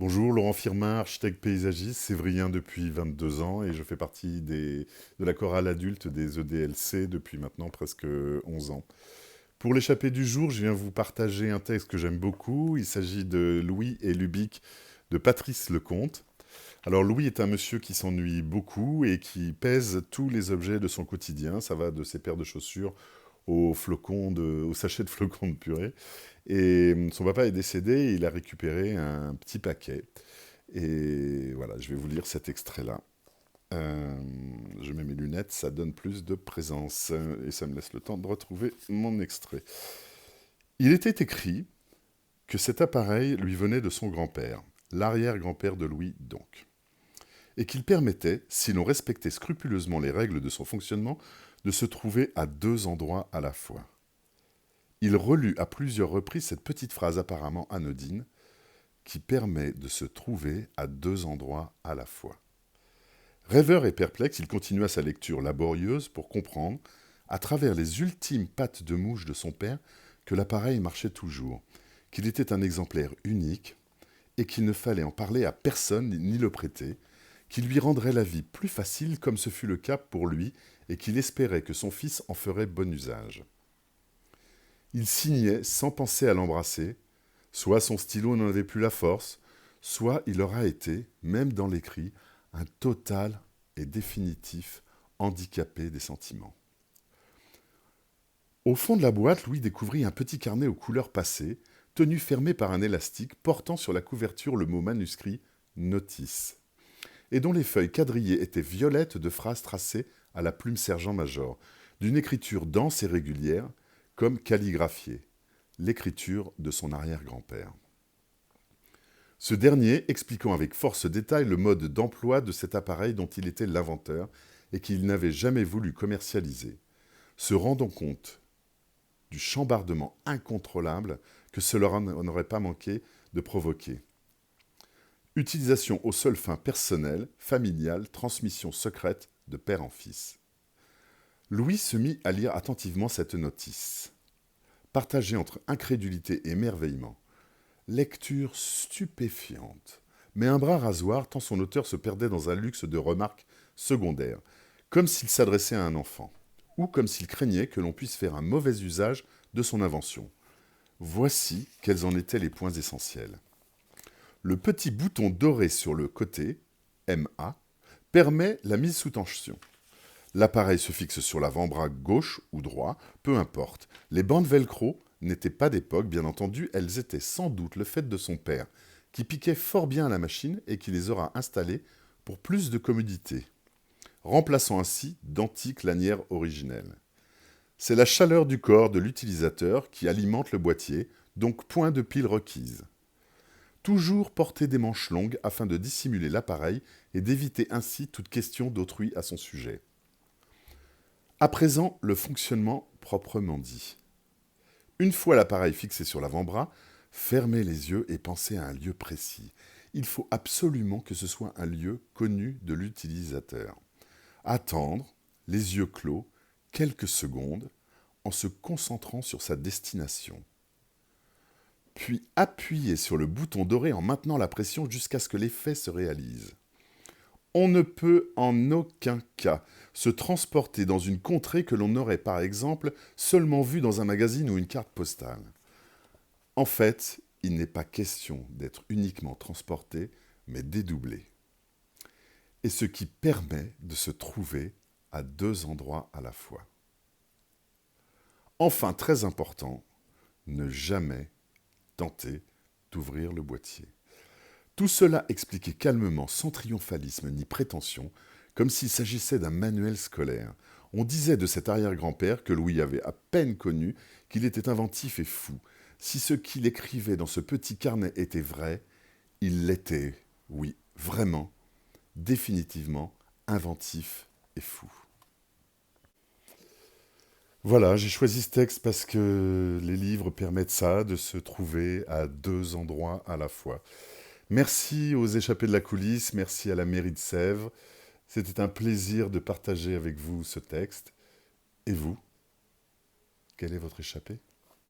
Bonjour, Laurent Firmin, architecte paysagiste, sévrien depuis 22 ans et je fais partie de la chorale adulte des EDLC depuis maintenant presque 11 ans. Pour l'échappée du jour, je viens vous partager un texte que j'aime beaucoup. Il s'agit de Louis et Lubic de Patrice Lecomte. Alors Louis est un monsieur qui s'ennuie beaucoup et qui pèse tous les objets de son quotidien. Ça va de ses paires de chaussures aux sachets de flocons de purée. Et son papa est décédé et il a récupéré un petit paquet. Et voilà, je vais vous lire cet extrait-là. Euh, je mets mes lunettes, ça donne plus de présence. Et ça me laisse le temps de retrouver mon extrait. Il était écrit que cet appareil lui venait de son grand-père, l'arrière-grand-père de Louis donc, et qu'il permettait, si l'on respectait scrupuleusement les règles de son fonctionnement, de se trouver à deux endroits à la fois. Il relut à plusieurs reprises cette petite phrase apparemment anodine qui permet de se trouver à deux endroits à la fois. Rêveur et perplexe, il continua sa lecture laborieuse pour comprendre, à travers les ultimes pattes de mouche de son père, que l'appareil marchait toujours, qu'il était un exemplaire unique et qu'il ne fallait en parler à personne ni le prêter, qu'il lui rendrait la vie plus facile comme ce fut le cas pour lui et qu'il espérait que son fils en ferait bon usage. Il signait sans penser à l'embrasser, soit son stylo n'en avait plus la force, soit il aura été, même dans l'écrit, un total et définitif handicapé des sentiments. Au fond de la boîte, Louis découvrit un petit carnet aux couleurs passées, tenu fermé par un élastique, portant sur la couverture le mot manuscrit Notice, et dont les feuilles quadrillées étaient violettes de phrases tracées à la plume sergent-major, d'une écriture dense et régulière, comme calligraphiée, l'écriture de son arrière-grand-père. Ce dernier expliquant avec force détail le mode d'emploi de cet appareil dont il était l'inventeur et qu'il n'avait jamais voulu commercialiser, se rendant compte du chambardement incontrôlable que cela n'aurait pas manqué de provoquer. Utilisation aux seules fins personnelles, familiales, transmission secrète de père en fils. Louis se mit à lire attentivement cette notice, partagée entre incrédulité et émerveillement. Lecture stupéfiante, mais un bras rasoir tant son auteur se perdait dans un luxe de remarques secondaires, comme s'il s'adressait à un enfant, ou comme s'il craignait que l'on puisse faire un mauvais usage de son invention. Voici quels en étaient les points essentiels. Le petit bouton doré sur le côté, MA, permet la mise sous tension. L'appareil se fixe sur l'avant-bras gauche ou droit, peu importe. Les bandes velcro n'étaient pas d'époque, bien entendu, elles étaient sans doute le fait de son père, qui piquait fort bien à la machine et qui les aura installées pour plus de commodité, remplaçant ainsi d'antiques lanières originelles. C'est la chaleur du corps de l'utilisateur qui alimente le boîtier, donc point de pile requise. Toujours porter des manches longues afin de dissimuler l'appareil et d'éviter ainsi toute question d'autrui à son sujet. À présent, le fonctionnement proprement dit. Une fois l'appareil fixé sur l'avant-bras, fermez les yeux et pensez à un lieu précis. Il faut absolument que ce soit un lieu connu de l'utilisateur. Attendre, les yeux clos, quelques secondes, en se concentrant sur sa destination. Puis appuyez sur le bouton doré en maintenant la pression jusqu'à ce que l'effet se réalise. On ne peut en aucun cas se transporter dans une contrée que l'on aurait par exemple seulement vue dans un magazine ou une carte postale. En fait, il n'est pas question d'être uniquement transporté, mais dédoublé. Et ce qui permet de se trouver à deux endroits à la fois. Enfin, très important, ne jamais tenter d'ouvrir le boîtier. Tout cela expliqué calmement, sans triomphalisme ni prétention, comme s'il s'agissait d'un manuel scolaire. On disait de cet arrière-grand-père que Louis avait à peine connu qu'il était inventif et fou. Si ce qu'il écrivait dans ce petit carnet était vrai, il l'était, oui, vraiment, définitivement, inventif et fou. Voilà, j'ai choisi ce texte parce que les livres permettent ça, de se trouver à deux endroits à la fois. Merci aux échappés de la coulisse, merci à la mairie de Sèvres. C'était un plaisir de partager avec vous ce texte. Et vous, quel est votre échappé ?